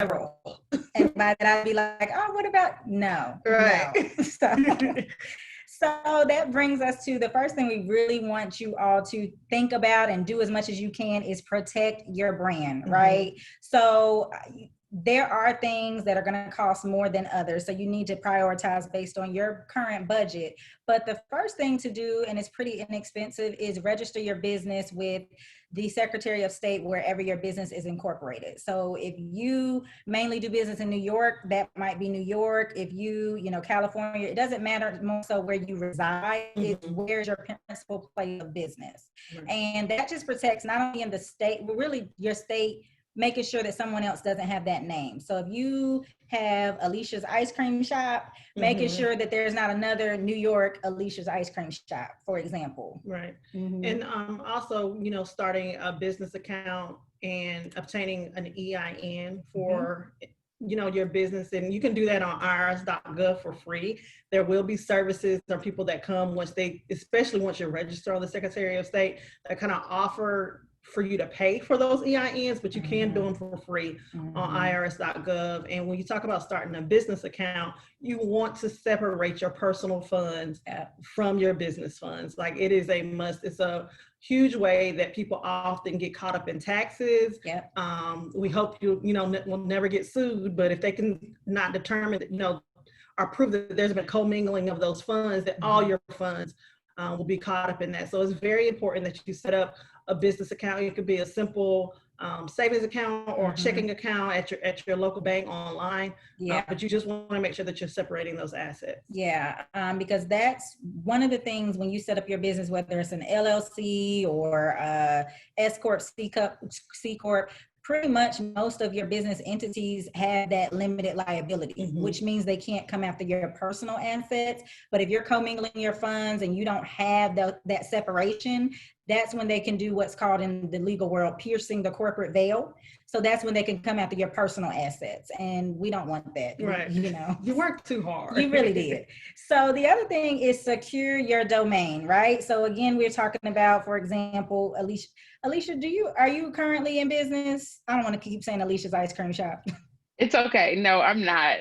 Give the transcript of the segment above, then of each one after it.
several. And by that, I'd be like, oh, what about, no. So that brings us to the first thing we really want you all to think about and do as much as you can is protect your brand, right? So there are things that are going to cost more than others. So you need to prioritize based on your current budget. But the first thing to do, and it's pretty inexpensive, is register your business with the Secretary of State wherever your business is incorporated. So if you mainly do business in New York, that might be New York. If you California, it doesn't matter more so where you reside, it's where's your principal place of business. And that just protects not only in the state, but really your state, making sure that someone else doesn't have that name. So if you have Alicia's Ice Cream Shop, making sure that there's not another New York Alicia's Ice Cream Shop, for example. Right. And also, starting a business account and obtaining an EIN for your business, and you can do that on irs.gov for free. There will be services or people that come especially once you're registered on the Secretary of State, that kind of offer for you to pay for those EINs, but you can do them for free on irs.gov. And when you talk about starting a business account, you want to separate your personal funds from your business funds. Like, it is a must. It's a huge way that people often get caught up in taxes. We hope you will never get sued, but if they can not determine that, or prove that there's been commingling of those funds, that all your funds will be caught up in that. So it's very important that you set up a business account. It could be a simple savings account or checking account at your local bank online. But you just want to make sure that you're separating those assets. Because that's one of the things when you set up your business, whether it's an LLC or S Corp, C Corp, pretty much most of your business entities have that limited liability, which means they can't come after your personal assets. But if you're commingling your funds and you don't have that separation, that's when they can do what's called in the legal world piercing the corporate veil. So that's when they can come after your personal assets. And we don't want that. Right. You worked too hard. You really did. So the other thing is secure your domain, right? So again, we're talking about, for example, Alicia, are you currently in business? I don't want to keep saying Alicia's Ice Cream Shop. It's okay. No, I'm not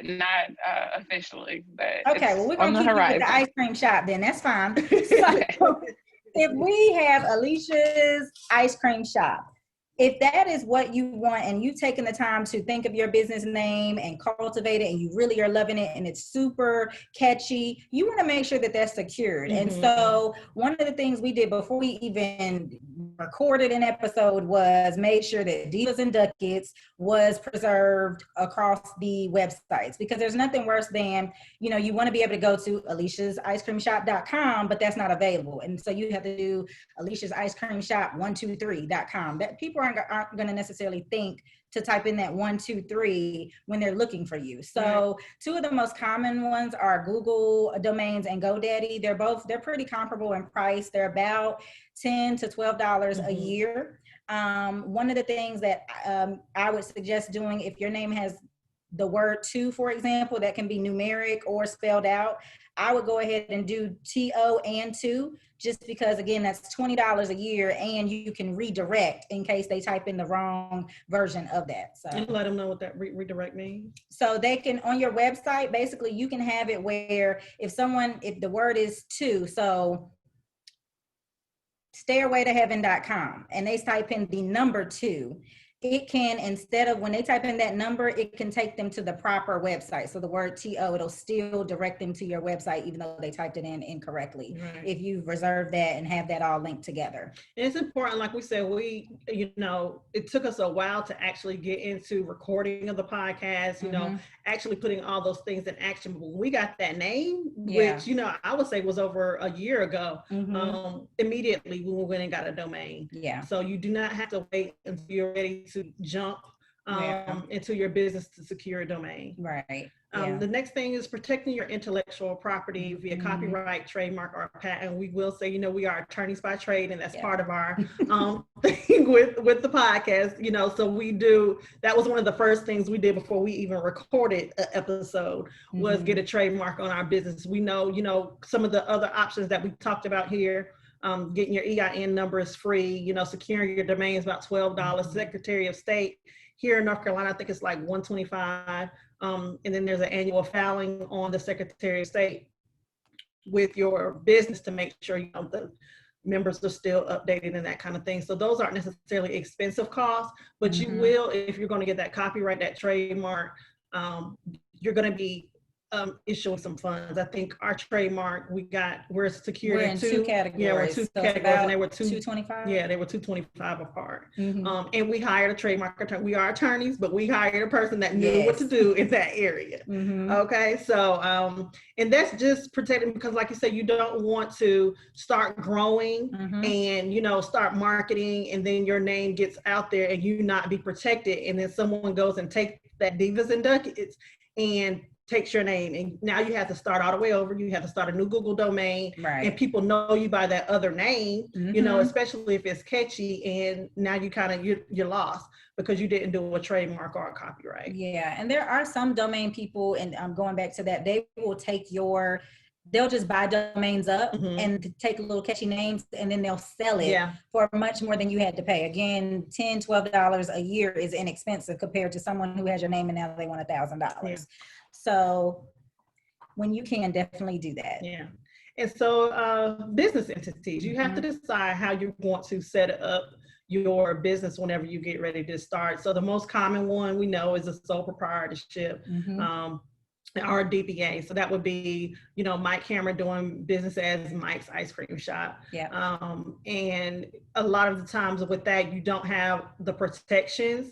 officially, but okay. Well, we're gonna keep you with the ice cream shop then. That's fine. So, if we have Alicia's Ice Cream Shop, if that is what you want and you've taken the time to think of your business name and cultivate it and you really are loving it and it's super catchy, you want to make sure that that's secured. And so one of the things we did before we even recorded an episode was made sure that Divas and Ducats was preserved across the websites, because there's nothing worse than, you want to be able to go to aliciasicecreamshop.com, but that's not available. And so you have to do aliciasicecreamshop123.com. That people aren't going to necessarily think to type in that 123 when they're looking for you. So two of the most common ones are Google domains and GoDaddy. They're pretty comparable in price. They're about $10 to $12 a year. One of the things that I would suggest doing, if your name has the word to, for example, that can be numeric or spelled out, I would go ahead and do TO and to, just because, again, that's $20 a year, and you can redirect in case they type in the wrong version of that. So, and let them know what that redirect means. So they can, on your website, basically, you can have it where if the word is to, so stairwaytoheaven.com, and they type in the number 2, it can, instead of when they type in that number, it can take them to the proper website. So the word TO, it'll still direct them to your website, even though they typed it in incorrectly, if you've reserved that and have that all linked together. And it's important, like we said, it took us a while to actually get into recording of the podcast, actually putting all those things in action. But when we got that name, which, I would say was over a year ago, immediately we went and got a domain. So you do not have to wait until you're ready to jump into your business to secure a domain. The next thing is protecting your intellectual property via copyright, trademark, or patent. We will say, we are attorneys by trade, and that's part of our thing with the podcast, so we do, that was one of the first things we did before we even recorded an episode, was get a trademark on our business. We know, some of the other options that we talked about here. Getting your EIN number is free, securing your domain is about $12. Secretary of State Here in North Carolina, I think it's like 125. And then there's an annual filing on the Secretary of State with your business to make sure the members are still updated and that kind of thing. So those aren't necessarily expensive costs, but you will, if you're going to get that copyright, that trademark, you're going to be issuing some funds. I think our trademark, we're secured we're in two categories. Yeah, we're two so categories, and they were 225. Yeah, they were 225 apart. And we hired a trademark attorney. We are attorneys, but we hired a person that knew what to do in that area. Okay, so and that's just protecting, because like you said, you don't want to start growing and start marketing, and then your name gets out there and you not be protected, and then someone goes and takes that Divas and Ducats and takes your name, and now you have to start all the way over. You have to start a new Google domain, and people know you by that other name, especially if it's catchy, and now you're lost because you didn't do a trademark or a copyright. Yeah, and there are some domain people, and I'm going back to that, they will take they'll just buy domains up and take little catchy names, and then they'll sell it for much more than you had to pay. Again, $10, $12 a year is inexpensive compared to someone who has your name and now they want $1,000. So when you can, definitely do that. Yeah. And so business entities, you have to decide how you want to set up your business whenever you get ready to start. So the most common one we know is a sole proprietorship, or DBA. So that would be, Mike Hammer doing business as Mike's Ice Cream Shop. And a lot of the times with that, you don't have the protections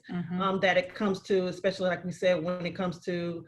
that it comes to, especially like we said, when it comes to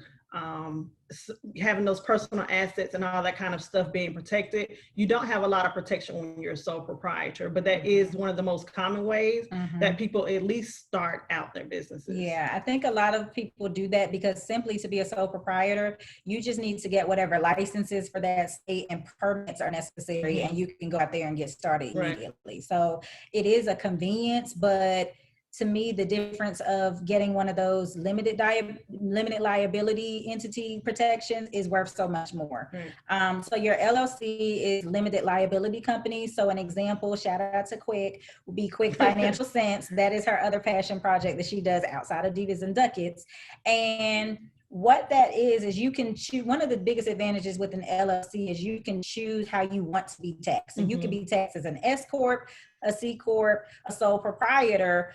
having those personal assets and all that kind of stuff being protected. You don't have a lot of protection when you're a sole proprietor, but that is one of the most common ways that people at least start out their businesses. Yeah, I think a lot of people do that because simply to be a sole proprietor, you just need to get whatever licenses for that state and permits are necessary, and you can go out there and get started immediately. So it is a convenience, but to me, the difference of getting one of those limited liability entity protections is worth so much more. So your LLC is limited liability company. So an example, shout out to Quick, would be Quick Financial Sense. That is her other passion project that she does outside of Divas and Ducats. And what that is you can choose. One of the biggest advantages with an LLC is you can choose how you want to be taxed. So you can be taxed as an S Corp, a C Corp, a sole proprietor.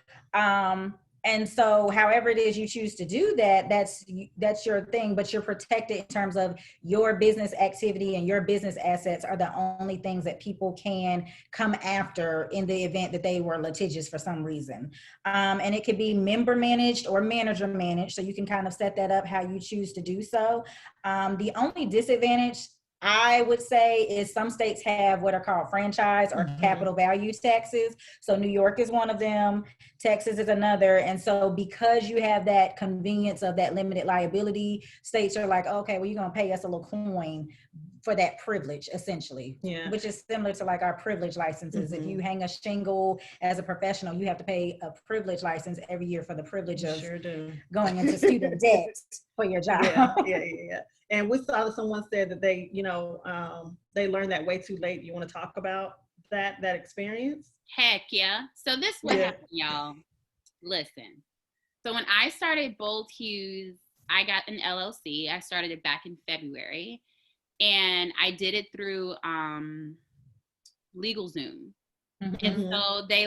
And so however it is you choose to do that, that's your thing, but you're protected in terms of your business activity, and your business assets are the only things that people can come after in the event that they were litigious for some reason. And it could be member managed or manager managed. So you can kind of set that up how you choose to do so. The only disadvantage I would say is some states have what are called franchise or capital value taxes. So New York is one of them, Texas is another. And so because you have that convenience of that limited liability, states are like, okay, well, you're going to pay us a little coin for that privilege, essentially, which is similar to like our privilege licenses. If you hang a shingle as a professional, you have to pay a privilege license every year for the privilege of going into student debt for your job. And we saw that someone said that they, they learned that way too late. You want to talk about that experience? Heck yeah. So this what happened, y'all. Listen. So when I started Bold Hues, I got an LLC. I started it back in February, and I did it through LegalZoom. And so they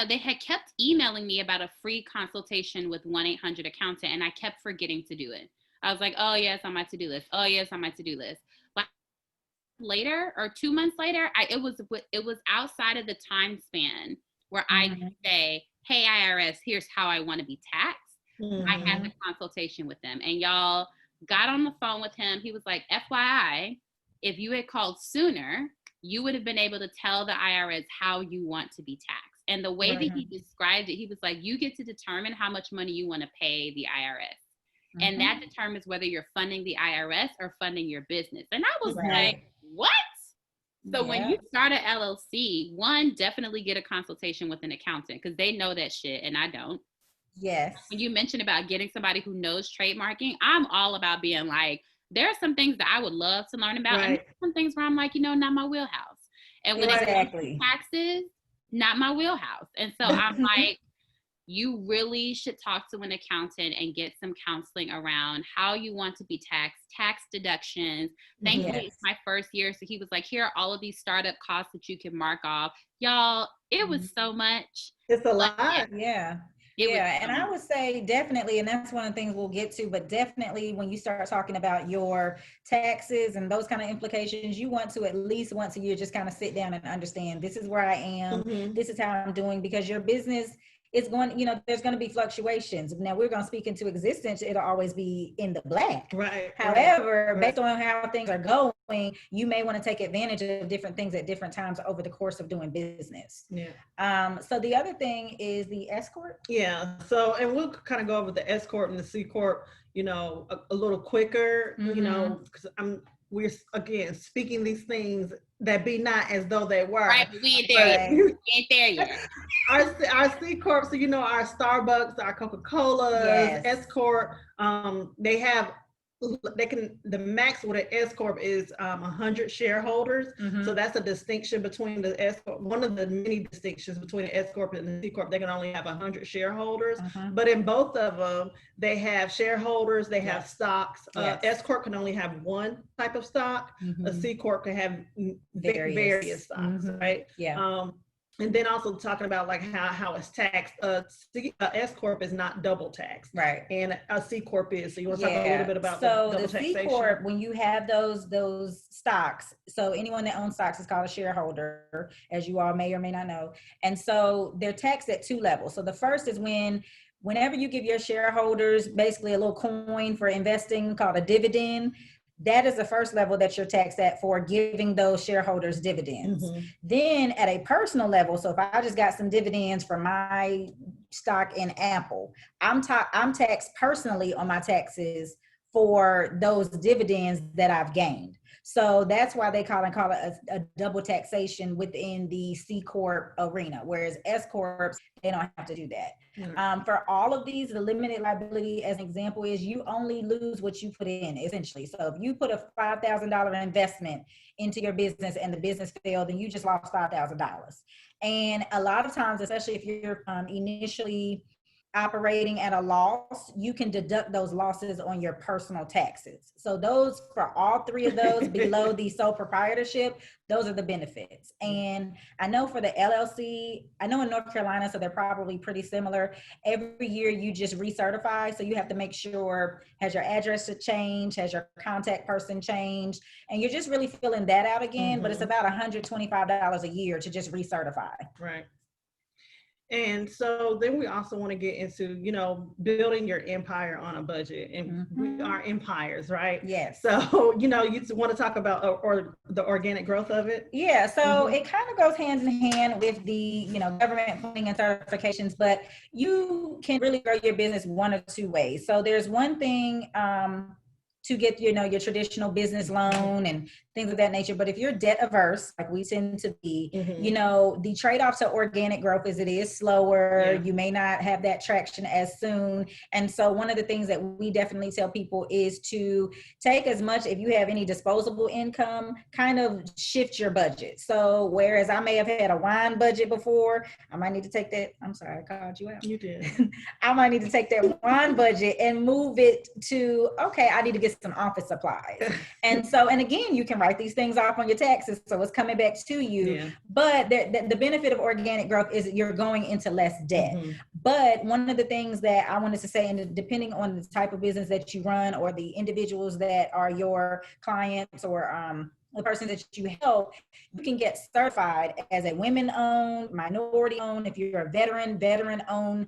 they had kept emailing me about a free consultation with 1-800-ACCOUNTANT, and I kept forgetting to do it. I was like, oh, yes, on my to-do list. Oh, yes, on my to-do list. But later, or 2 months later, it was outside of the time span where I could say, hey, IRS, here's how I want to be taxed. I had the consultation with them. And y'all got on the phone with him. He was like, FYI, if you had called sooner, you would have been able to tell the IRS how you want to be taxed. And the way that he described it, he was like, you get to determine how much money you want to pay the IRS. And that determines whether you're funding the IRS or funding your business. And I was like, what? So when you start an LLC, one, definitely get a consultation with an accountant because they know that shit and I don't. Yes. When you mentioned about getting somebody who knows trademarking, I'm all about being like, there are some things that I would love to learn about. And some things where I'm like, not my wheelhouse. And when it comes to taxes, not my wheelhouse. And so I'm like, you really should talk to an accountant and get some counseling around how you want to be taxed, tax deductions. Thankfully, it's my first year. So he was like, here are all of these startup costs that you can mark off. Y'all, it was so much. It's a lot. Yeah. It was Yeah, and I would say definitely, and that's one of the things we'll get to, but definitely when you start talking about your taxes and those kind of implications, you want to at least once a year just kind of sit down and understand this is where I am, this is how I'm doing, because your business is going, you know, there's going to be fluctuations. Now we're going to speak into existence, it'll always be in the black. Right. However, based on how things are going, you may want to take advantage of different things at different times over the course of doing business. Yeah. So the other thing is the S corp. Yeah. So, and we'll kind of go over the S corp and the C corp, you know, a little quicker, you know, because we're again speaking these things that be not as though they were. Right, but we ain't there yet. We ain't there yet. Our C corp, so you know, our Starbucks, our Coca-Cola, S corp, the max with an S corp is 100 shareholders. So that's a distinction between the S corp. One of the many distinctions between the S corp and the C corp, they can only have 100 shareholders. But in both of them, they have shareholders, they have stocks. S corp can only have one type of stock. A C corp can have various stocks, right? Yeah. And then also talking about like how it's taxed. S corp is not double taxed, right? And a C corp is. So you want to talk a little bit about the C corp, when you have those stocks. So anyone that owns stocks is called a shareholder, as you all may or may not know. And so they're taxed at two levels. So the first is whenever you give your shareholders basically a little coin for investing called a dividend. That is the first level that you're taxed at for giving those shareholders dividends. Then at a personal level, so if I just got some dividends from my stock in Apple, I'm taxed personally on my taxes for those dividends that I've gained. So that's why they call it a double taxation within the C corp arena, whereas S corps, they don't have to do that. For all of these, the limited liability, as an example, is you only lose what you put in, essentially. So if you put a $5,000 investment into your business and the business failed, then you just lost $5,000. And a lot of times, especially if you're initially operating at a loss, you can deduct those losses on your personal taxes. So those, for all three of those below the sole proprietorship, those are the benefits. And I know for the LLC, I know in North Carolina, so they're probably pretty similar. Every year you just recertify. So you have to make sure, has your address changed? Has your contact person changed? And you're just really filling that out again, but it's about $125 a year to just recertify. Right. And so then we also want to get into, you know, building your empire on a budget, and we are empires, right? Yes. So, you know, you want to talk about or the organic growth of it? Yeah. So it kind of goes hand in hand with the, you know, government funding and certifications, but you can really grow your business one of two ways. So there's one thing, to get, you know, your traditional business loan and things of that nature. But if you're debt averse, like we tend to be, you know, the trade-off to organic growth is it is slower. You may not have that traction as soon. And so one of the things that we definitely tell people is to take as much, if you have any disposable income, kind of shift your budget. So whereas I may have had a wine budget before, I might need to take that. I'm sorry, I called you out. You did. I might need to take that wine budget and move it to, okay, I need to get some office supplies. And so, and again, you can write these things off on your taxes, so it's coming back to you. But the benefit of organic growth is that you're going into less debt. But one of the things that I wanted to say, and depending on the type of business that you run or the individuals that are your clients or the person that you help, you can get certified as a women-owned, minority-owned, if you're a veteran-owned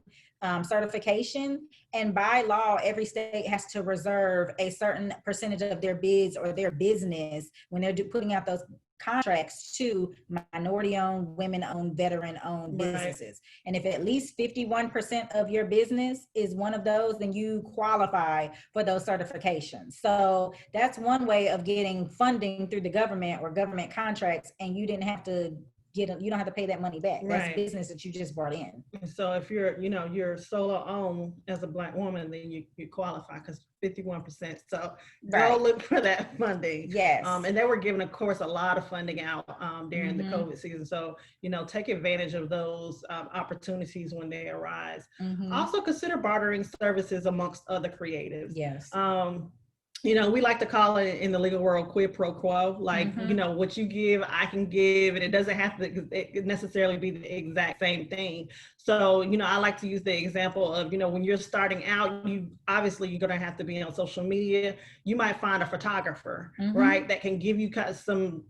certification. And by law, every state has to reserve a certain percentage of their bids or their business when they're putting out those contracts to minority-owned, women-owned, veteran-owned businesses. And if at least 51% of your business is one of those, then you qualify for those certifications. So that's one way of getting funding through the government or government contracts, and you didn't have to you don't have to pay that money back. That's Right. business that you just brought in. And so if you're, you're solo owned as a Black woman, then you qualify because 51%. So go Right. look for that funding. Yes. And they were giving, of course, a lot of funding out during the Mhm. COVID season. So, take advantage of those opportunities when they arise. Mhm. Also consider bartering services amongst other creatives. Yes. We like to call it in the legal world quid pro quo, like, Mhm. what you give, I can give, and it doesn't have to necessarily be the exact same thing. So, I like to use the example of, when you're starting out, you're going to have to be on social media. You might find a photographer, Mhm. right, that can give you some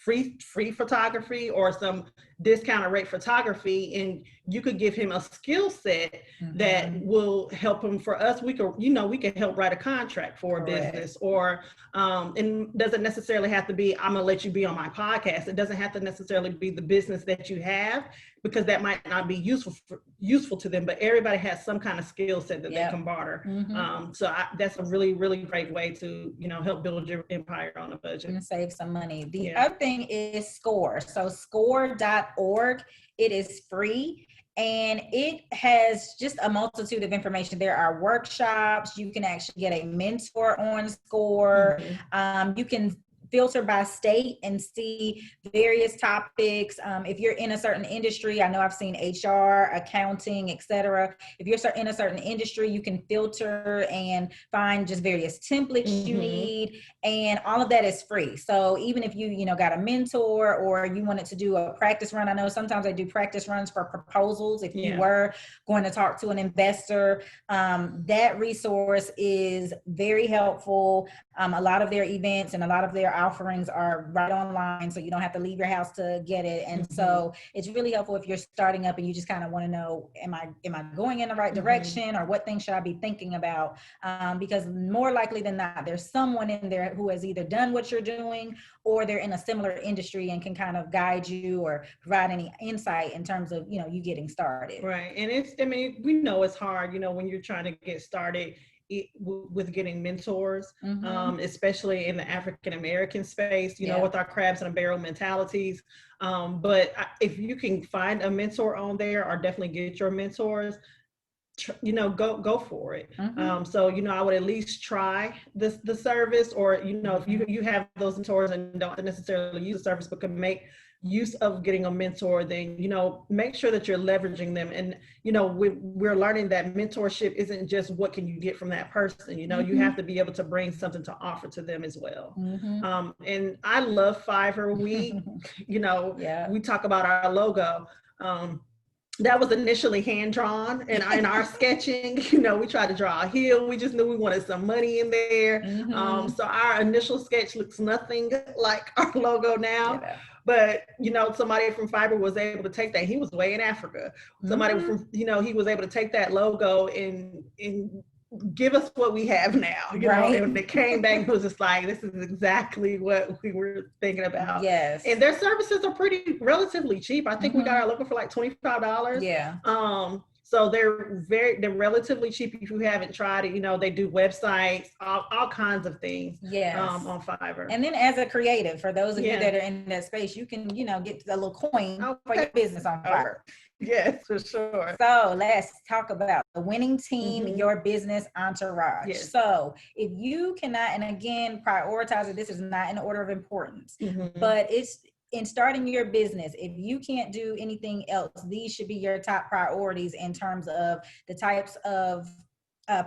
free photography or some discounted rate photography, and you could give him a skill set that Mhm. will help him. For us, we can help write a contract for a Correct. business, or and doesn't necessarily have to be, I'm gonna let you be on my podcast. It doesn't have to necessarily be the business that you have, because that might not be useful to them, but everybody has some kind of skill set that Yep. they can barter. Mhm. So that's a really, really great way to, help build your empire on a budget. And save some money. The Yeah. other thing is SCORE. So score.org, it is free. And it has just a multitude of information. There are workshops. You can actually get a mentor on SCORE. You can filter by state and see various topics. If you're in a certain industry, I know I've seen HR, accounting, etc. If you're in a certain industry, you can filter and find just various templates you need, and all of that is free. So even if you got a mentor, or you wanted to do a practice run, I know sometimes I do practice runs for proposals. If you were going to talk to an investor, that resource is very helpful. A lot of their events and a lot of their offerings are right online, so you don't have to leave your house to get it. And so it's really helpful if you're starting up and you just kind of want to know, am I going in the right direction, or what things should I be thinking about? Because more likely than not, there's someone in there who has either done what you're doing, or they're in a similar industry and can kind of guide you or provide any insight in terms of, you getting started. Right. And we know it's hard, when you're trying to get started with getting mentors, especially in the African-American space, with our crabs in a barrel mentalities. But if you can find a mentor on there, or definitely get your mentors, go for it. So, I would at least try the service, or, if you have those mentors and don't necessarily use the service, but can make use of getting a mentor, then, make sure that you're leveraging them. And, we're learning that mentorship isn't just what can you get from that person, you have to be able to bring something to offer to them as well. And I love Fiverr. We talk about our logo. That was initially hand drawn, and in our sketching, we tried to draw a hill. We just knew we wanted some money in there. So our initial sketch looks nothing like our logo now. But, somebody from Fiverr was able to take that. He was way in Africa. Somebody from, he was able to take that logo and give us what we have now, and when it came back, it was just like, this is exactly what we were thinking about. Yes. And their services are relatively cheap. I think we got our logo for like $25. Yeah. So they're relatively cheap if you haven't tried it. They do websites, all kinds of things. On Fiverr. And then as a creative, for those of you that are in that space, you can, get a little coin for your business on Fiverr. Yes, for sure. So let's talk about the winning team, your business entourage. Yes. So if you cannot, and again, prioritize it, this is not in order of importance, but it's in starting your business. If you can't do anything else, these should be your top priorities in terms of the types of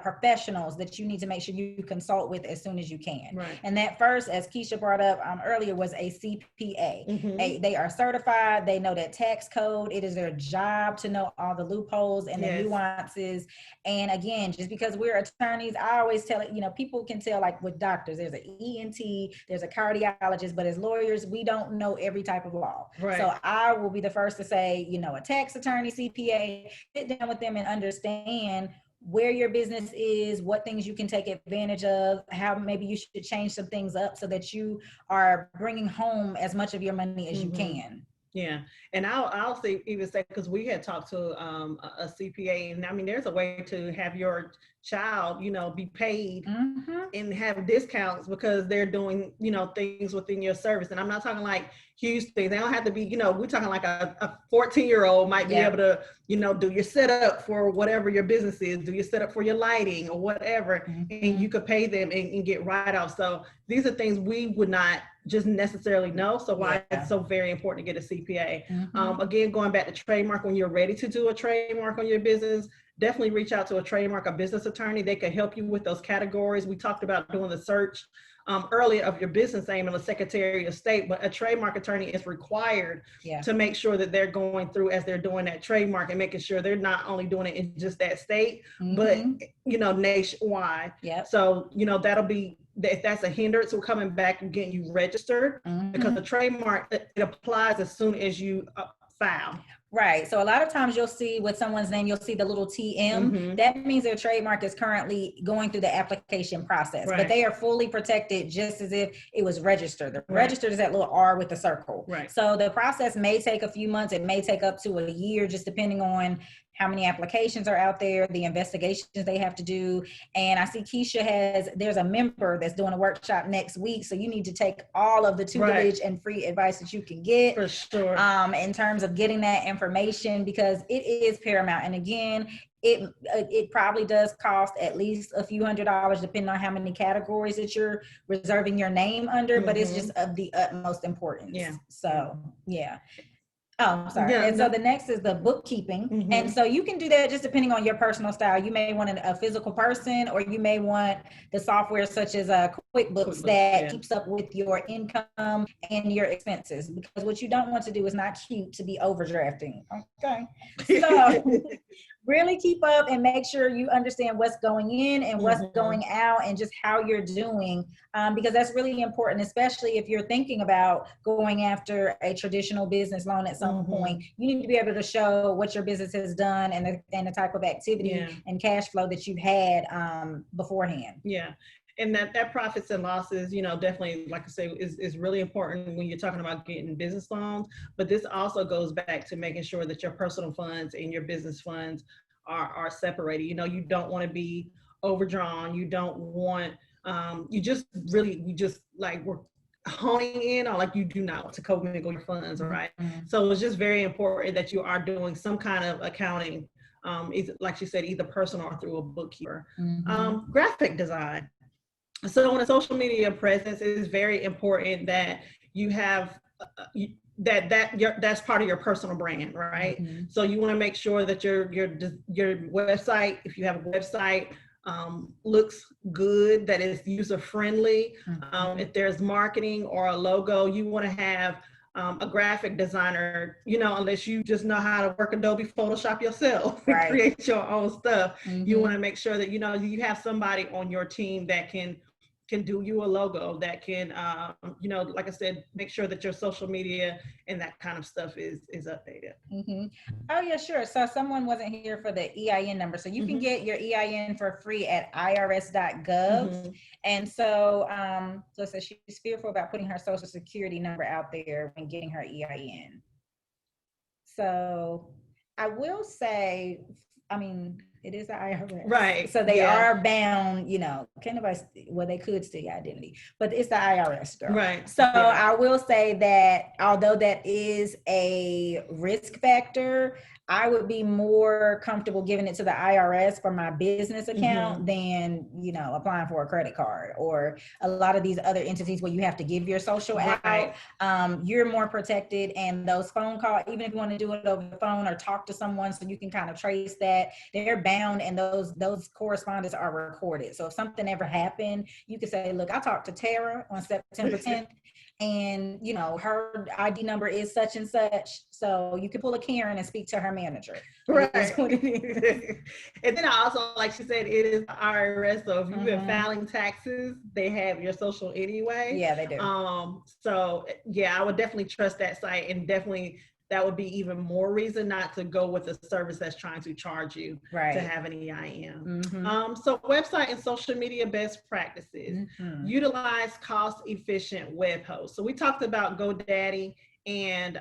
professionals that you need to make sure you consult with as soon as you can. Right. And that first, as Keisha brought up earlier, was a CPA. They are certified. They know that tax code. It is their job to know all the loopholes and the nuances. And again, just because we're attorneys, I always tell it, people can tell, like with doctors, there's an ENT, there's a cardiologist, but as lawyers, we don't know every type of law. Right. So I will be the first to say, a tax attorney, CPA, sit down with them and understand where your business is, what things you can take advantage of, how maybe you should change some things up so that you are bringing home as much of your money as you can. Yeah. And I'll even say, because we had talked to a CPA, and I mean, there's a way to have your child, you know, be paid Mhm. and have discounts because they're doing, you know, things within your service. And I'm not talking like huge things. They don't have to be, you know, we're talking like a 14-year-old might be Yeah. able to, you know, do your setup for whatever your business is, do your setup for your lighting or whatever, and you could pay them and get write-off. So these are things we would not just necessarily know. So why Yeah. it's so very important to get a CPA. Mhm. Again, going back to trademark, when you're ready to do a trademark on your business, definitely reach out to a trademark, a business attorney. They can help you with those categories. We talked about doing the search earlier of your business name and the Secretary of State, but a trademark attorney is required Yeah. to make sure that they're going through as they're doing that trademark and making sure they're not only doing it in just that state, but, Mhm. you know, nationwide. Yep. So, you know, that'll be, if that's a hindrance, we're coming back and getting you registered because Mhm. the trademark, it applies as soon as you file. Right. So a lot of times you'll see with someone's name, you'll see the little TM. Mhm. That means their trademark is currently going through the application process, Right. but they are fully protected just as if it was registered. The Right. registered is that little R with the circle. Right. So the process may take a few months. It may take up to a year, just depending on how many applications are out there, the investigations they have to do. And I see Keisha there's a member that's doing a workshop next week. So you need to take all of the tutelage and free advice that you can get. For sure. In terms of getting that information, because it is paramount. And again, it probably does cost at least a few $100s, depending on how many categories that you're reserving your name under, but it's just of the utmost importance. Yeah. So, yeah. Oh, sorry. Yeah, and so the next is the bookkeeping. And so you can do that just depending on your personal style. You may want a physical person, or you may want the software such as QuickBooks that keeps up with your income and your expenses. Because what you don't want to do is not cute to be overdrafting. Okay. So really keep up and make sure you understand what's going in and what's going out and just how you're doing, because that's really important, especially if you're thinking about going after a traditional business loan at some point. You need to be able to show what your business has done and the type of activity and cash flow that you've had beforehand. Yeah. And that profits and losses, you know, definitely, like I say, is really important when you're talking about getting business loans. But this also goes back to making sure that your personal funds and your business funds are separated. You know, you don't want to be overdrawn. You don't want, we just like we're honing in on, like, you do not want to commingle your funds, right? So it's just very important that you are doing some kind of accounting, like she said, either personal or through a bookkeeper. Graphic design. So in a social media presence, it is very important that you have that's part of your personal brand, right? So you want to make sure that your website, if you have a website, looks good, that is user friendly. If there's marketing or a logo, you want to have a graphic designer, you know, unless you just know how to work Adobe Photoshop yourself and create your own stuff. You want to make sure that, you know, you have somebody on your team that can do you a logo, that can, you know, like I said, make sure that your social media and that kind of stuff is updated. Oh yeah, sure. So someone wasn't here for the EIN number. So you can get your EIN for free at irs.gov. And so, so she's fearful about putting her social security number out there when getting her EIN. So I will say, I mean, it is the IRS. Right. So they are bound, you know, they could steal your identity, but it's the IRS, girl. Right. So I will say that although that is a risk factor, I would be more comfortable giving it to the IRS for my business account than, you know, applying for a credit card or a lot of these other entities where you have to give your social out. You're more protected, and those phone calls, even if you want to do it over the phone or talk to someone so you can kind of trace that, they're bound, and those correspondence are recorded. So if something ever happened, you could say, look, I talked to Tara on September 10th. And, you know, her ID number is such and such. So you can pull a Karen and speak to her manager. Right. And then I also, like she said, it is the IRS. So if you've been filing taxes, they have your social anyway. Yeah, they do. So yeah, I would definitely trust that site, and definitely that would be even more reason not to go with a service that's trying to charge you to have an EIN. So website and social media best practices. Utilize cost-efficient web hosts. So we talked about GoDaddy and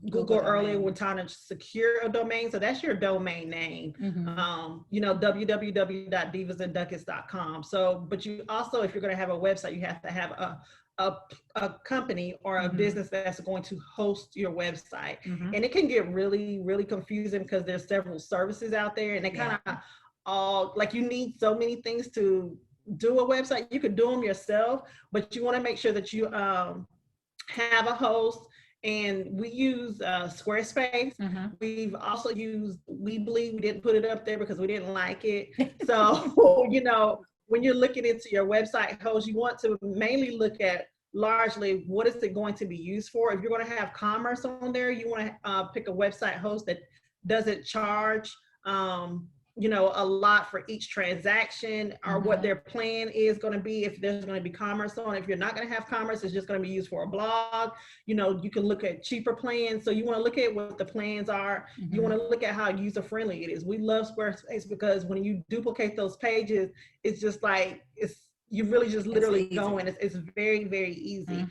Google Google earlier domain. was trying to secure a domain. So that's your domain name, you know, www.divasandducats.com. So, but you also, if you're going to have a website, you have to have a company or a business that's going to host your website. And it can get really, really confusing because there's several services out there, and they kind of all, like, you need so many things to do a website. You could do them yourself, but you want to make sure that you have a host. And we use Squarespace. We've also used Weebly. We didn't put it up there because we didn't like it. So, you know, when you're looking into your website host, you want to mainly look at largely what is it going to be used for. If you're going to have commerce on there, you want to pick a website host that doesn't charge you know, a lot for each transaction, or what their plan is going to be. If there's going to be commerce on, if you're not going to have commerce, it's just going to be used for a blog. You know, you can look at cheaper plans. So you want to look at what the plans are. You want to look at how user friendly it is. We love Squarespace because when you duplicate those pages, it's just like, you really just literally go in. It's very, very easy.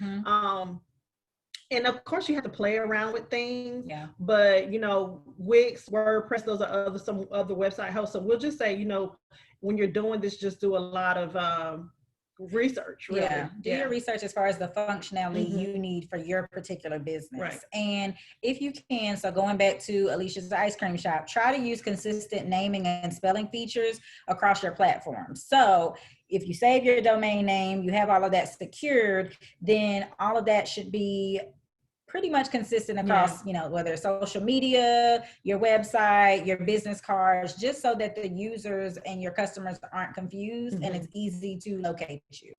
And of course you have to play around with things, but you know, Wix, WordPress, those are some other website hosts. So we'll just say, you know, when you're doing this, just do a lot of research. Really. Do your research as far as the functionality you need for your particular business. And if you can, so going back to Alicia's ice cream shop, try to use consistent naming and spelling features across your platform. So if you save your domain name, you have all of that secured, then all of that should be pretty much consistent across, you know, whether it's social media, your website, your business cards, just so that the users and your customers aren't confused and it's easy to locate you.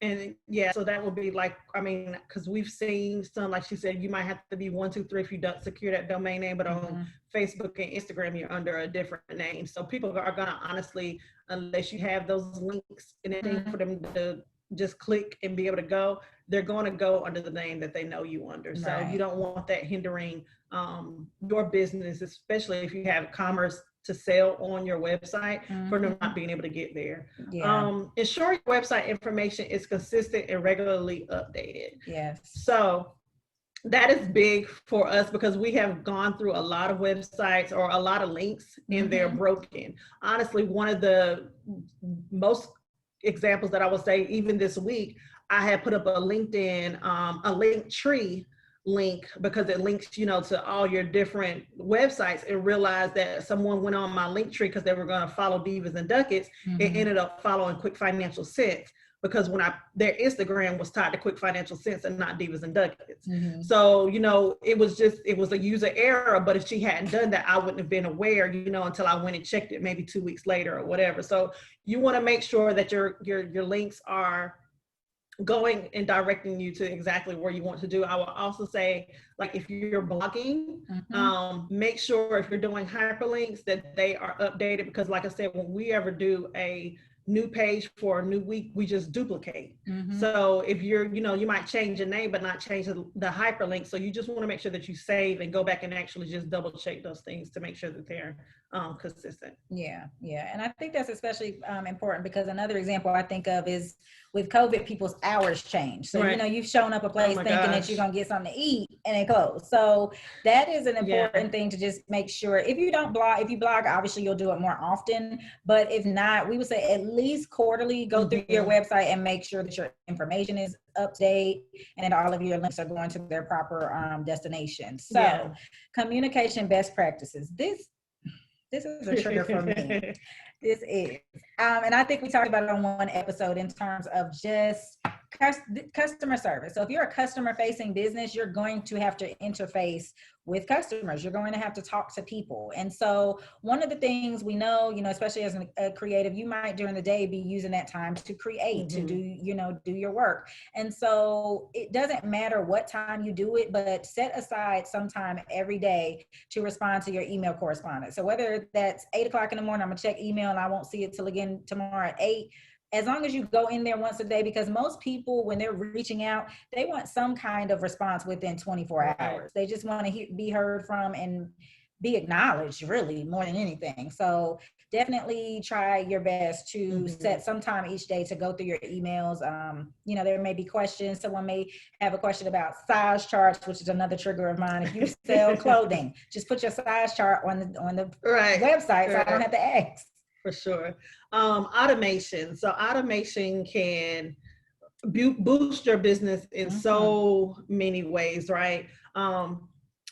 And yeah, so that would be like, I mean, because we've seen some, like she said, you might have to be 1, 2, 3 if you don't secure that domain name, but on Facebook and Instagram, you're under a different name. So people are gonna honestly, unless you have those links and anything for them to just click and be able to go, they're going to go under the name that they know you under. So you don't want that hindering your business, especially if you have commerce to sell on your website, for them not being able to get there. Ensure your website information is consistent and regularly updated. So that is big for us because we have gone through a lot of websites or a lot of links and they're broken. Honestly, one of the most examples that I would say, even this week, I had put up a LinkedIn, a Linktree link because it links, you know, to all your different websites, and realized that someone went on my Linktree because they were going to follow Divas and Ducats. It ended up following Quick Financial Sense because their Instagram was tied to Quick Financial Sense and not Divas and Ducats. So, you know, it was a user error, but if she hadn't done that, I wouldn't have been aware, you know, until I went and checked it maybe 2 weeks later or whatever. So you want to make sure that your links are going and directing you to exactly where you want to do. I will also say, like, if you're blogging, make sure if you're doing hyperlinks that they are updated, because like I said, when we ever do a new page for a new week, we just duplicate. So if you're, you know, you might change your name but not change the hyperlink. So you just want to make sure that you save and go back and actually just double check those things to make sure that they're consistent. And I think that's especially important because another example I think of is with COVID, people's hours change. So, you know, you've shown up a place thinking that you're going to get something to eat and it closed. So that is an important thing to just make sure. If you blog, obviously you'll do it more often, but if not, we would say at least quarterly, go through your website and make sure that your information is up to date and all of your links are going to their proper destination. So communication best practices. This is a trigger for me. This is. And I think we talked about it on one episode in terms of just customer service. So if you're a customer facing business, you're going to have to interface with customers. You're going to have to talk to people. And so one of the things we know, you know, especially as a creative, you might during the day be using that time to create, to do, you know, do your work. And so it doesn't matter what time you do it, but set aside some time every day to respond to your email correspondence. So whether that's 8 o'clock in the morning, I'm gonna check email and I won't see it till again tomorrow at 8. As long as you go in there once a day, because most people, when they're reaching out, they want some kind of response within 24 hours. They just want to be heard from and be acknowledged, really, more than anything. So definitely try your best to set some time each day to go through your emails. You know, there may be questions. Someone may have a question about size charts, which is another trigger of mine. If you sell clothing, just put your size chart on the website, so I don't have to ask. For sure. Automation. So automation can boost your business in so many ways, right?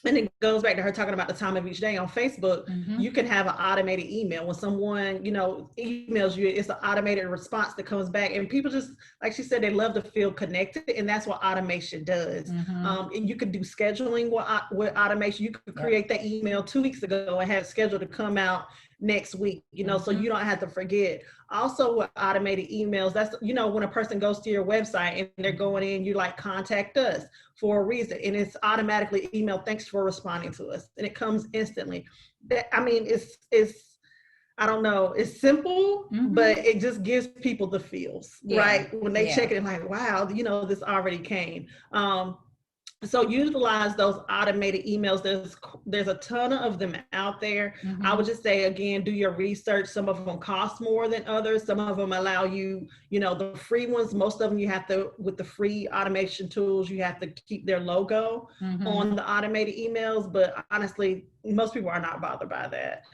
And it goes back to her talking about the time of each day on Facebook. You can have an automated email when someone, you know, emails you. It's an automated response that comes back, and people just, like she said, they love to feel connected, and that's what automation does. And you could do scheduling with automation. You could create that email 2 weeks ago and have it scheduled to come out next week, you know, so you don't have to forget. Also with automated emails, that's, you know, when a person goes to your website and they're going in, you like, contact us for a reason, and it's automatically email, thanks for responding to us, and it comes instantly. That, I mean, it's I don't know, it's simple, but it just gives people the feels, right? When they check it, like, wow, you know, this already came. So utilize those automated emails. There's a ton of them out there. I would just say, again, do your research. Some of them cost more than others. Some of them allow you, you know, the free ones, most of them you have to, with the free automation tools, you have to keep their logo on the automated emails. But honestly, most people are not bothered by that.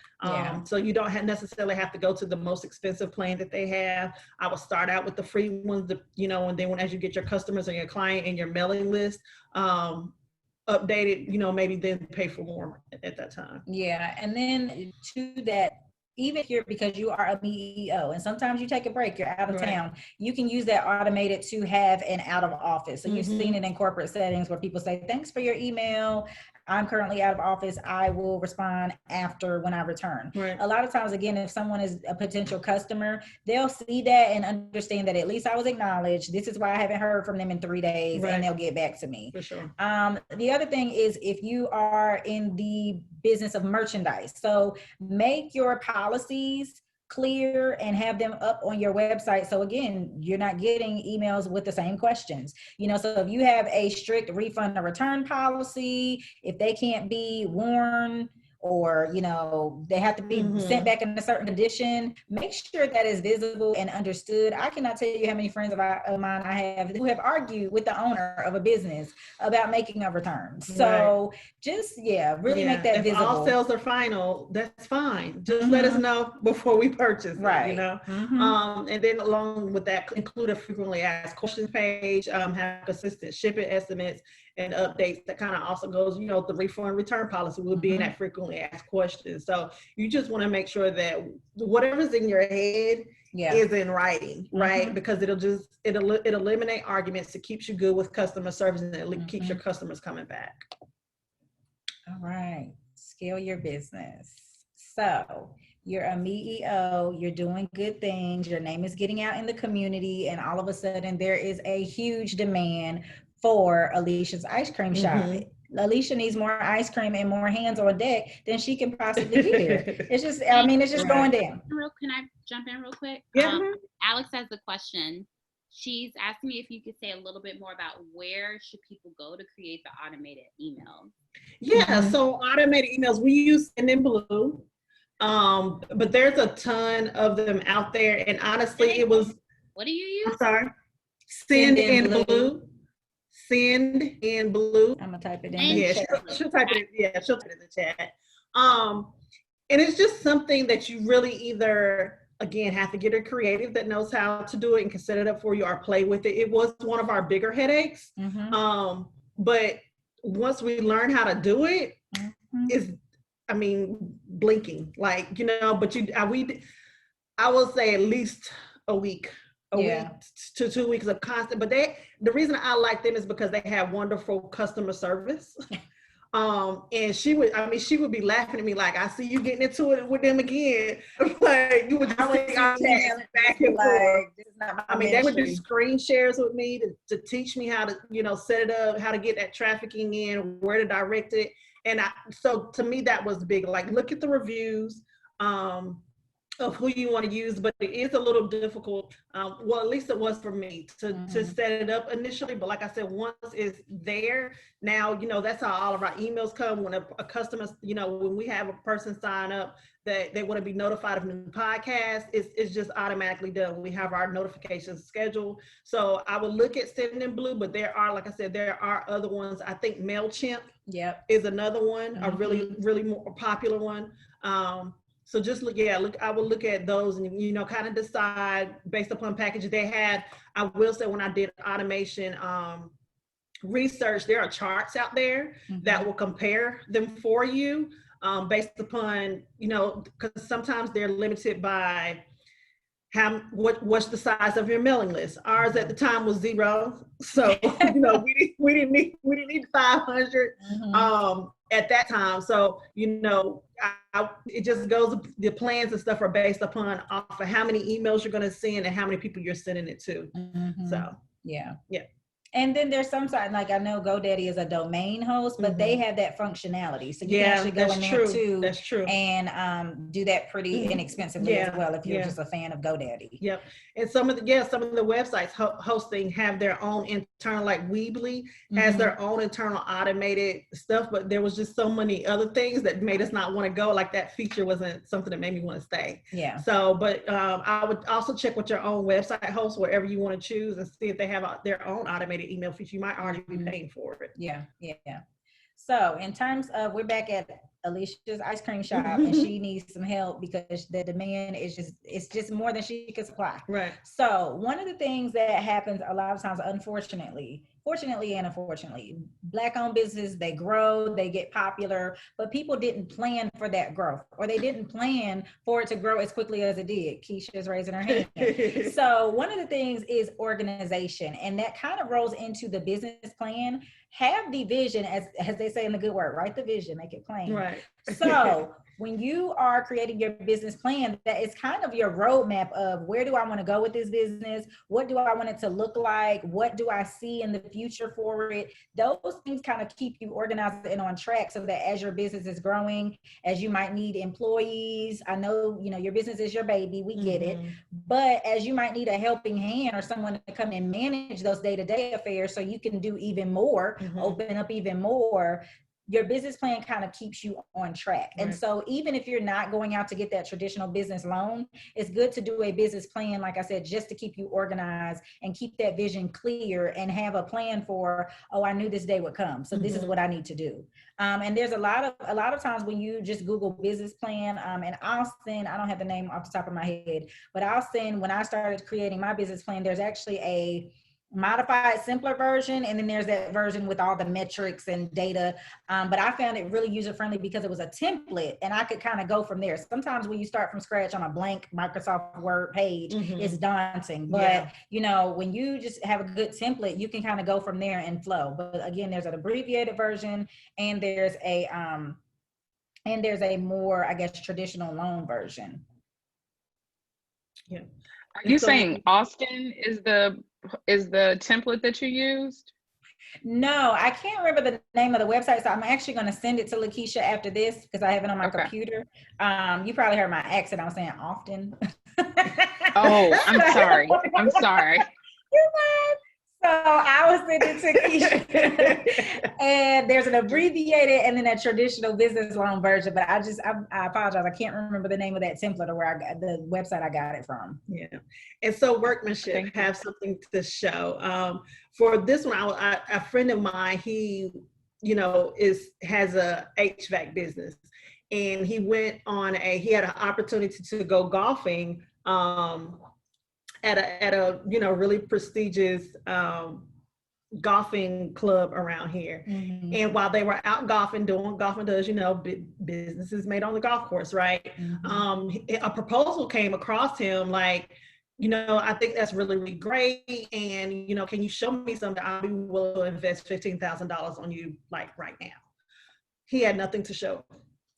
So you don't necessarily have to go to the most expensive plan that they have. I would start out with the free ones, you know, and then as you get your customers and your client and your mailing list updated, you know, maybe then pay for more at that time. Yeah, and then to that, even if because you are a CEO and sometimes you take a break, you're out of town, you can use that automated to have an out of office. So you've seen it in corporate settings where people say, thanks for your email. I'm currently out of office. I will respond after when I return. A lot of times, again, if someone is a potential customer, they'll see that and understand that at least I was acknowledged. This is why I haven't heard from them in 3 days, and they'll get back to me. For sure. The other thing is, if you are in the business of merchandise, so make your policies clear and have them up on your website. So again, you're not getting emails with the same questions, you know. So if you have a strict refund or return policy, if they can't be worn, or, you know, they have to be sent back in a certain condition, make sure that is visible and understood. I cannot tell you how many friends of mine I have who have argued with the owner of a business about making a return. So just, really make that visible. If all sales are final, that's fine. Just let us know before we purchase, you know. And then along with that, include a frequently asked questions page, have consistent shipping estimates and updates. That kind of also goes, you know, the refund return policy will be in that frequently asked questions. So you just want to make sure that whatever's in your head is in writing, right? Because it'll eliminate arguments. It keeps you good with customer service, and it keeps your customers coming back. All right, scale your business. So you're a MEO, you're doing good things, your name is getting out in the community, and all of a sudden there is a huge demand for Alicia's ice cream shop. Alicia needs more ice cream and more hands on deck than she can possibly give. It's just, I mean, it's just going down. Can I jump in real quick? Alex has a question. She's asking me if you could say a little bit more about where should people go to create the automated email. So automated emails, we use Sendinblue, but there's a ton of them out there. And honestly, it was. What do you use? I'm sorry. Sendinblue. Sendinblue. I'm gonna type it in. She'll type it. She'll type it in the chat. And it's just something that you really either, again, have to get a creative that knows how to do it and can set it up for you, or play with it. It was one of our bigger headaches. But once we learn how to do it, it's, I mean, blinking, like, you know. But I will say at least a week to 2 weeks of constant. But the reason I like them is because they have wonderful customer service. And she would be laughing at me like, I see you getting into it with them again. Like, you would just see our back and forth. I mean, they would do screen shares with me to teach me how to, you know, set it up, how to get that trafficking in, where to direct it. And so to me, that was big. Like, look at the reviews. of who you want to use, but it is a little difficult. Well, at least it was for me to set it up initially. But like I said, once it's there, now, that's how all of our emails come. When a customer, when we have a person sign up that they want to be notified of new podcasts, it's just automatically done. We have our notifications scheduled. So I would look at Sendinblue, but there are, like I said, there are other ones. I think MailChimp is another one, a really, really more popular one. So just I would look at those and, kind of decide based upon package they had. I will say when I did automation research, there are charts out there that will compare them for you based upon, because sometimes they're limited by what's the size of your mailing list. Ours at the time was 0. So, we didn't need 500 at that time. So, it just goes, the plans and stuff are based upon off of how many emails you're going to send and how many people you're sending it to. So, yeah. And then there's some side, like I know GoDaddy is a domain host, but they have that functionality. So you can actually go in there too. That's true. And do that pretty inexpensively as well if you're just a fan of GoDaddy. Yep. And some of the websites hosting have their own internal, like Weebly has their own internal automated stuff, but there was just so many other things that made us not want to go. Like that feature wasn't something that made me want to stay. Yeah. So, but I would also check with your own website host, wherever you want to choose, and see if they have their own automated email feature. You might already be paying for it. Yeah. So in terms of, we're back at Alicia's ice cream shop and she needs some help because the demand is just more than she can supply. Right. So one of the things that happens a lot of times, fortunately and unfortunately, Black-owned businesses, they grow, they get popular, but people didn't plan for that growth, or they didn't plan for it to grow as quickly as it did. Keisha's raising her hand. So one of the things is organization, and that kind of rolls into the business plan. Have the vision, as they say in the good word, write the vision, make it plain. Right. So when you are creating your business plan, that is kind of your roadmap of where do I want to go with this business? What do I want it to look like? What do I see in the future for it? Those things kind of keep you organized and on track so that as your business is growing, as you might need employees, I know, your business is your baby, we get it. But as you might need a helping hand or someone to come and manage those day-to-day affairs so you can do even more, open up even more, your business plan kind of keeps you on track. Right. And so even if you're not going out to get that traditional business loan, it's good to do a business plan, like I said, just to keep you organized and keep that vision clear and have a plan for, I knew this day would come. So this is what I need to do. And there's a lot of times when you just Google business plan, and I'll send, I don't have the name off the top of my head, but when I started creating my business plan, there's actually a modified, simpler version, and then there's that version with all the metrics and data, but I found it really user-friendly because it was a template and I could kind of go from there. Sometimes when you start from scratch on a blank Microsoft Word page, it's daunting, but when you just have a good template, you can kind of go from there and flow. But again, there's an abbreviated version and there's a more, I guess, traditional loan version. Yeah. Are you saying Austin is the template that you used? No, I can't remember the name of the website, so I'm actually going to send it to Lakeisha after this because I have it on my computer. You probably heard my accent. I was saying often. Oh, I'm sorry. I'm sorry. You're fine. So I was sending to Keisha, and there's an abbreviated and then a traditional business loan version. But I apologize. I can't remember the name of that template or where I got the website I got it from. Yeah, and so Workmanship have something to show. For this one, a friend of mine, he has a HVAC business, and he went on he had an opportunity to go golfing. At a really prestigious golfing club around here. And while they were out golfing, doing what golfing does, businesses made on the golf course, right? A proposal came across him like, I think that's really, really great. And, can you show me something? I'll be willing to invest $15,000 on you, like right now. He had nothing to show.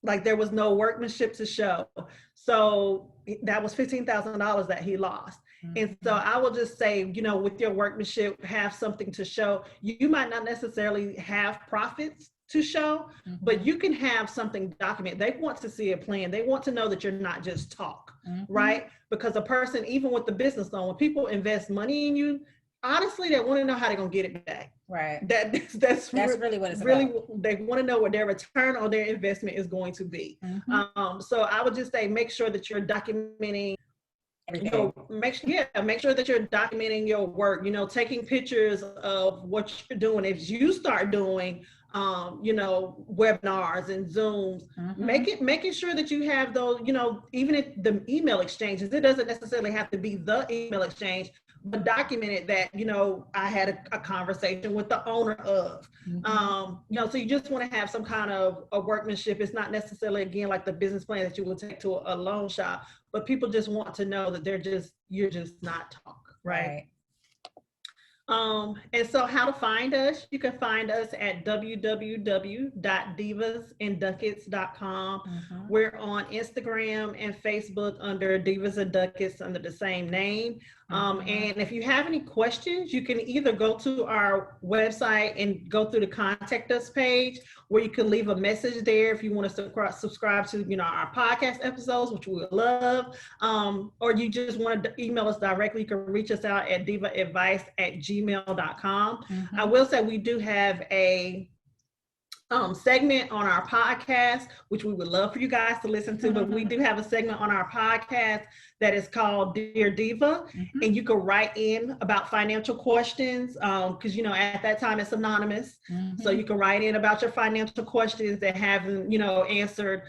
Like there was no workmanship to show. So that was $15,000 that he lost. And so I will just say, with your workmanship, have something to show. You might not necessarily have profits to show, but you can have something documented. They want to see a plan. They want to know that you're not just talk, right? Because a person, even with the business loan, when people invest money in you, honestly, they want to know how they're going to get it back. Right. That's really what it's really about. They want to know what their return on their investment is going to be. So I would just say, make sure that you're documenting make sure that you're documenting your work, taking pictures of what you're doing. If you start doing webinars and Zooms, making sure that you have those, even if the email exchanges, it doesn't necessarily have to be the email exchange, but document it that, I had a conversation with the owner of, so you just want to have some kind of a workmanship. It's not necessarily, again, like the business plan that you will take to a loan shop, but people just want to know that you're just not talk, right? And so how to find us, you can find us at www.divasandducats.com. We're on Instagram and Facebook under Divas and Ducats under the same name. And if you have any questions, you can either go to our website and go through the contact us page, where you can leave a message there if you want to subscribe to our podcast episodes, which we would love, or you just want to email us directly. You can reach us out at divaadvice@gmail.com. I will say we do have a segment on our podcast, which we would love for you guys to listen to, but we do have a segment on our podcast that is called Dear Diva, and you can write in about financial questions, because at that time it's anonymous, so you can write in about your financial questions that haven't answered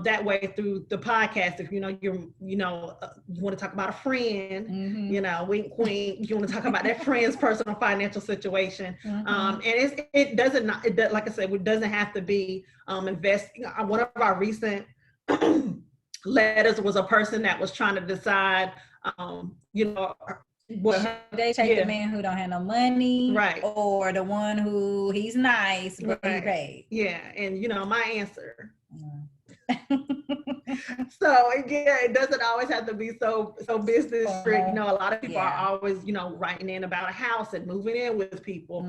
that way through the podcast. If you want to talk about a friend, wink wink, you want to talk about that friend's personal financial situation, and it doesn't like I said, it doesn't have to be investing. One of our recent letters was a person that was trying to decide, they take the man who don't have no money, right, or the one who he's nice but he paid. And my answer. So again, it doesn't always have to be so business strict. A lot of people are always, writing in about a house and moving in with people.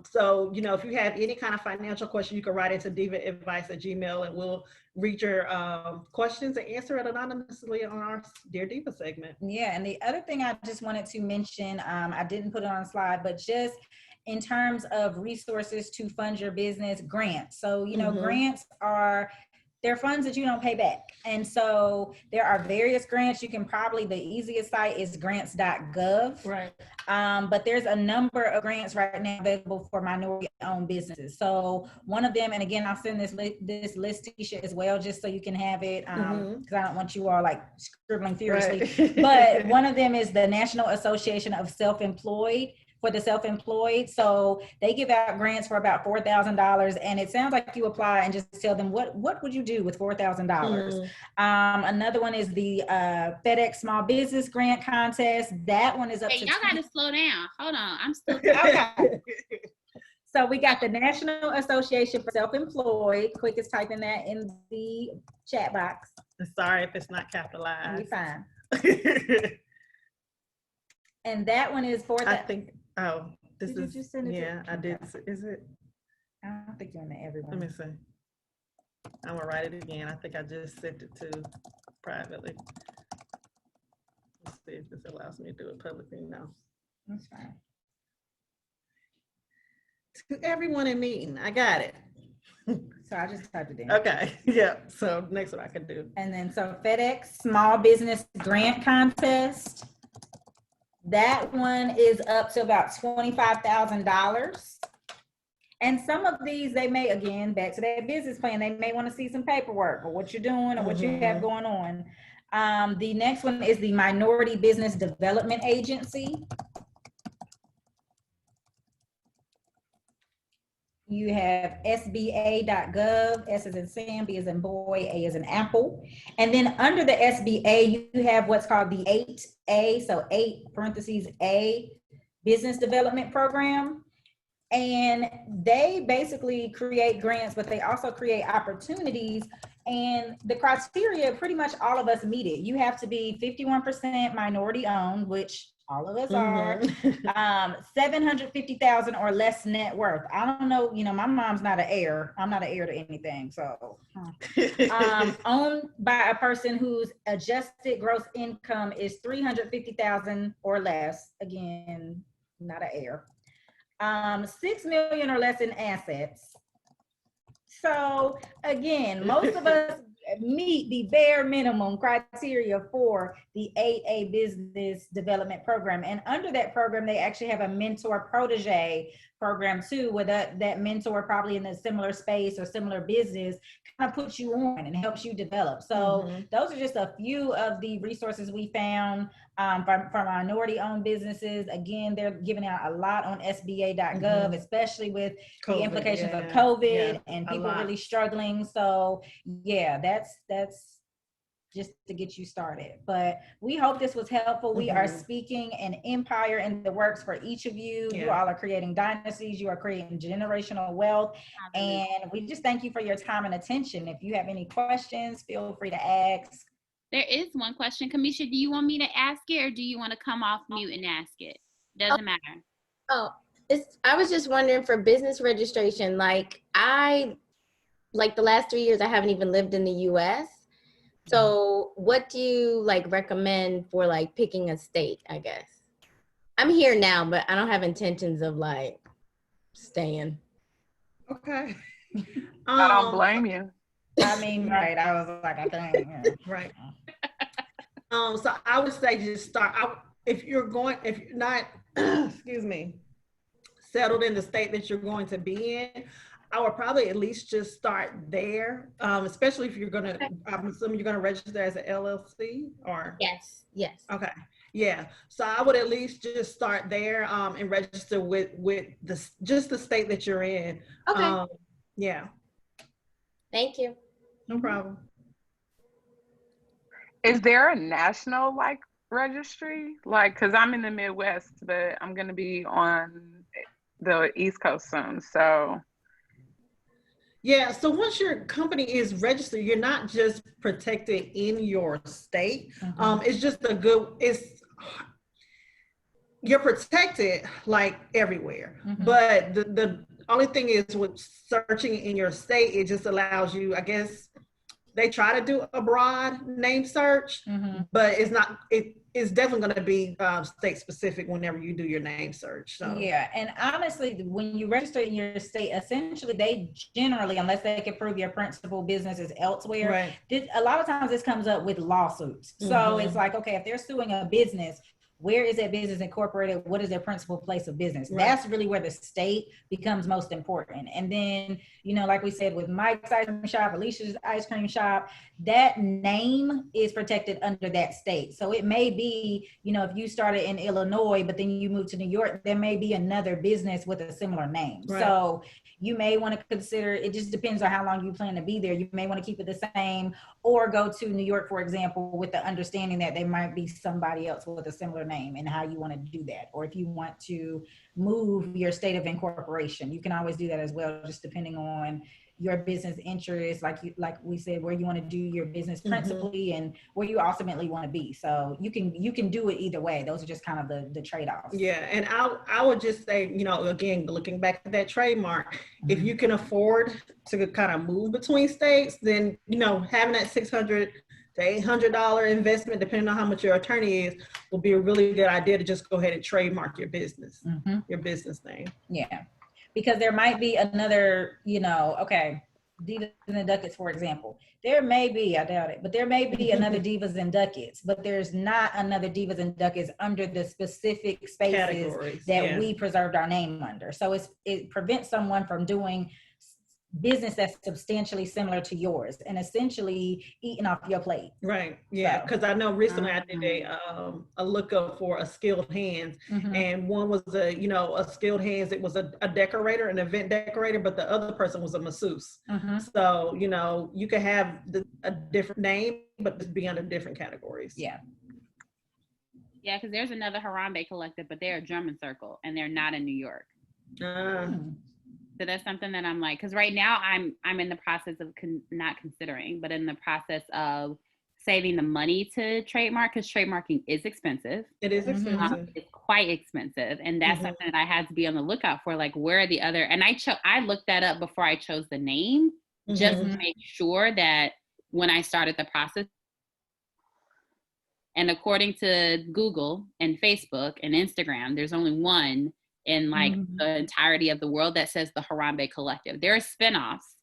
So, if you have any kind of financial question, you can write into divaadvice@gmail, and we'll read your questions and answer it anonymously on our Dear Diva segment. And the other thing I just wanted to mention, I didn't put it on a slide, but just in terms of resources to fund your business, grants. So, grants they're funds that you don't pay back. And so there are various grants. You can the easiest site is grants.gov. Right. But there's a number of grants right now available for minority-owned businesses. So one of them, and again, I'll send this list t-shirt as well, just so you can have it, because I don't want you all like scribbling furiously. Right. But one of them is the National Association of Self-Employed, for the self-employed. So they give out grants for about $4,000, and it sounds like you apply and just tell them what would you do with $4,000. Another one is the FedEx Small Business Grant Contest. That one is up to y'all gotta slow down. Hold on, I'm still okay. So we got the National Association for Self-Employed. Quick is typing that in the chat box. Sorry if it's not capitalized. You're fine. And that one is for I think. Oh, this did is. You send it I did. Is it? I don't think you're in the everyone. Let me see. I'm gonna write it again. I think I just sent it to privately. Let's see if this allows me to do it publicly. No. That's fine. To everyone in meeting, I got it. So I just typed it in. Okay. Yeah. So next one I can do. And then so FedEx Small Business Grant Contest. That one is up to about $25,000. And some of these, they may, again, back to that business plan, they may want to see some paperwork or what you're doing or what you have going on. The next one is the Minority Business Development Agency. You have SBA.gov, S as in Sam, B as in boy, A as in apple. And then under the SBA, you have what's called the 8A, so 8(A) Business Development Program. And they basically create grants, but they also create opportunities. And the criteria, pretty much all of us meet it. You have to be 51% minority owned, which All of us are. Mhm. 750,000 or less net worth. I don't know, my mom's not an heir. I'm not an heir to anything. So owned by a person whose adjusted gross income is 350,000 or less. Again, not an heir. 6 million or less in assets. So again, most of us meet the bare minimum criteria for the 8A business development program. And under that program, they actually have a mentor protege program too, where that mentor probably in a similar space or similar business kind of puts you on and helps you develop. So those are just a few of the resources we found from minority-owned businesses. Again, they're giving out a lot on SBA.gov, especially with the implications of COVID and people really struggling. So yeah, that's just to get you started. But we hope this was helpful. We are speaking an empire in the works for each of you. You all are creating dynasties. You are creating generational wealth. And we just thank you for your time and attention. If you have any questions, feel free to ask. There is one question. Kamisha, do you want me to ask it or do you want to come off mute and ask it? Doesn't matter. I was just wondering for business registration, like the last 3 years, I haven't even lived in the US. So what do you recommend for picking a state, I guess? I'm here now, but I don't have intentions of staying. Okay. I don't blame you. I mean, right. I was like, I think. Yeah. Right. So I would say just start out if you're not, excuse me, settled in the state that you're going to be in. I would probably at least just start there, especially if I'm assuming you're going to register as an LLC or? Yes. Okay. Yeah. So I would at least just start there and register with just the state that you're in. Okay. Yeah. Thank you. No problem. Is there a national registry? Because I'm in the Midwest, but I'm going to be on the East Coast soon. So. Yeah, so once your company is registered, you're not just protected in your state. It's just you're protected everywhere. But the only thing is with searching in your state, it just allows you, I guess, they try to do a broad name search, but it's definitely going to be state specific whenever you do your name search. So. Yeah, and honestly, when you register in your state, essentially they generally, unless they can prove your principal business is elsewhere, a lot of times this comes up with lawsuits. So it's like, okay, if they're suing a business, where is that business incorporated? What is their principal place of business? That's really where the state becomes most important. And then, like we said, with Mike's ice cream shop, Alicia's ice cream shop, that name is protected under that state. So it may be, if you started in Illinois, but then you moved to New York, there may be another business with a similar name. So you may want to consider, it just depends on how long you plan to be there. You may want to keep it the same or go to New York, for example, with the understanding that there might be somebody else with a similar name and how you want to do that. Or if you want to move your state of incorporation, you can always do that as well, just depending on your business interests, like we said, where you want to do your business principally and where you ultimately want to be. So you can do it either way. Those are just kind of the trade-offs. Yeah, and I would just say, again, looking back at that trademark, if you can afford to kind of move between states, then having that $600 to $800 investment, depending on how much your attorney is, will be a really good idea to just go ahead and trademark your business, your business name. Yeah. Because there might be another, okay, Divas and Ducats, for example. There may be, I doubt it, but there may be another Divas and Ducats, but there's not another Divas and Ducats under the specific spaces categories that we preserved our name under. So it prevents someone from doing business that's substantially similar to yours and essentially eating off your plate. Right. Yeah. Because I know recently I did a lookup for a skilled hands, and one was a skilled hands. It was a decorator, an event decorator, but the other person was a masseuse. So you could have a different name, but just be under different categories. Yeah. Yeah, because there's another Harambe collective, but they're a German circle and they're not in New York. So that's something that I'm like, because right now I'm in the process of not considering, but in the process of saving the money to trademark, because trademarking is expensive. It is expensive. It's quite expensive, and that's something that I had to be on the lookout for. Like, where are the other? And I looked that up before I chose the name, just to make sure that when I started the process. And according to Google and Facebook and Instagram, there's only one in like the entirety of the world that says the Harambe Collective. There are spinoffs,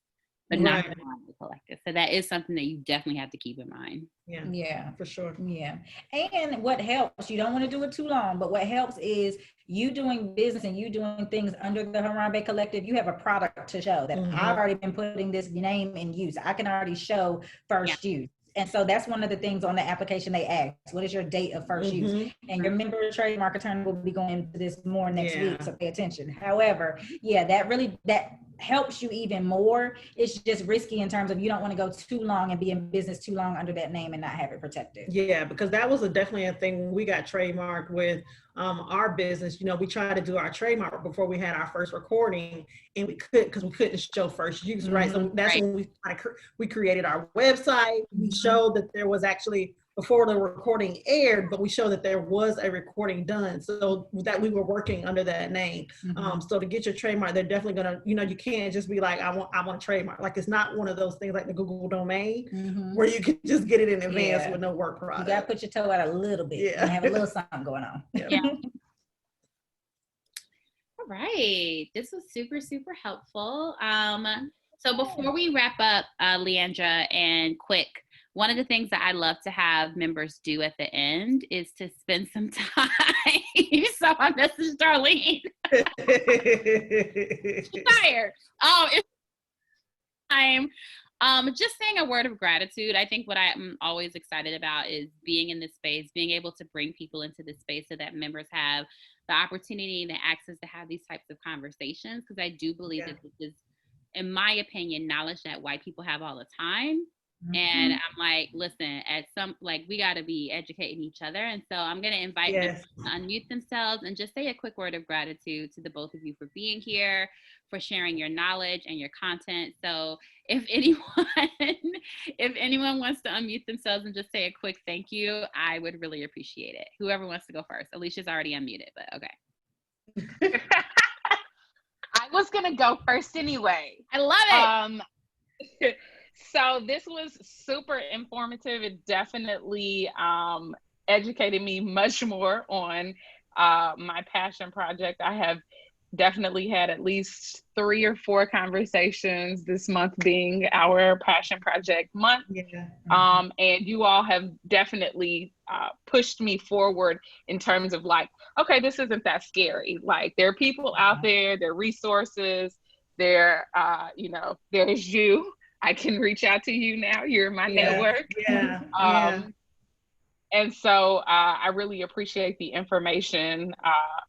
but not the Harambe Collective. So that is something that you definitely have to keep in mind. Yeah, for sure. Yeah. And what helps, you don't want to do it too long, but what helps is you doing business and you doing things under the Harambe Collective. You have a product to show that I've already been putting this name in use. I can already show first use. And so that's one of the things on the application they ask, what is your date of first use? And your member trademark attorney will be going into this more next week, so pay attention. However, that helps you even more. It's just risky in terms of you don't want to go too long and be in business too long under that name and not have it protected. Yeah, because that was definitely a thing when we got trademarked with our business. You know, we tried to do our trademark before we had our first recording, and we couldn't show first use, right? So that's when we created our website. We showed that there was actually, before the recording aired, but we showed that there was a recording done, so that we were working under that name. So to get your trademark, they're definitely gonna, you can't just be like, I want a trademark. Like, it's not one of those things like the Google domain where you can just get it in advance with no work product. You gotta put your toe out a little bit and have a little something going on. All right, this was super, super helpful. So before we wrap up, Leandra and Quick, one of the things that I love to have members do at the end is to spend some time. So I messaged Darlene. She's tired. It's time. Just saying a word of gratitude. I think what I'm always excited about is being in this space, being able to bring people into this space so that members have the opportunity and the access to have these types of conversations. Because I do believe that this is, in my opinion, knowledge that white people have all the time. And I'm like, listen, we got to be educating each other. And so I'm going to invite them to unmute themselves and just say a quick word of gratitude to the both of you for being here, for sharing your knowledge and your content. So if anyone wants to unmute themselves and just say a quick thank you, I would really appreciate it. Whoever wants to go first. Alicia's already unmuted, but okay. I was going to go first anyway. I love it. So this was super informative. It definitely educated me much more on my passion project. I have definitely had at least 3 or 4 conversations, this month being our passion project month. And you all have definitely pushed me forward in terms of like, okay, this isn't that scary. Like, there are people out there, there are resources, there's you. I can reach out to you now. You're in my network. And so I really appreciate the information,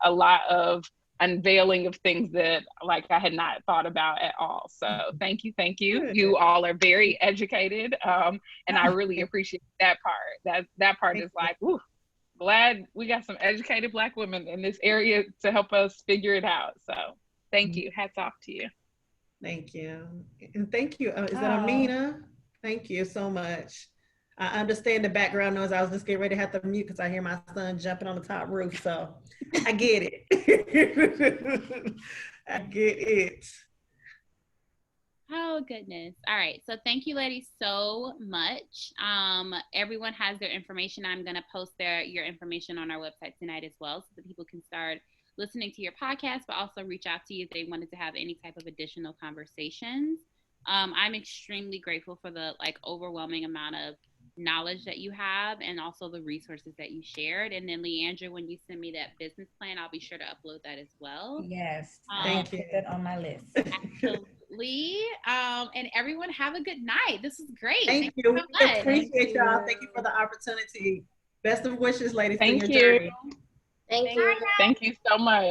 a lot of unveiling of things that like I had not thought about at all. So thank you. Good. You all are very educated. And I really appreciate that part. That part is like, ooh, glad we got some educated Black women in this area to help us figure it out. So thank you. Hats off to you. Thank you. And thank you. Is that Amina? Thank you so much. I understand the background noise. I was just getting ready to have to mute because I hear my son jumping on the top roof. So I get it. I get it. Oh, goodness. All right. So thank you, ladies, so much. Everyone has their information. I'm going to post your information on our website tonight as well, so that people can start listening to your podcast, but also reach out to you if they wanted to have any type of additional conversations. I'm extremely grateful for the overwhelming amount of knowledge that you have, and also the resources that you shared. And then Leandra, when you send me that business plan, I'll be sure to upload that as well. Yes, thank you. Put that on my list. Absolutely. And everyone have a good night. This is great. Thank you. So much. Appreciate y'all. Thank you for the opportunity. Best of wishes, ladies. Thank you. Thank you. Thank you so much.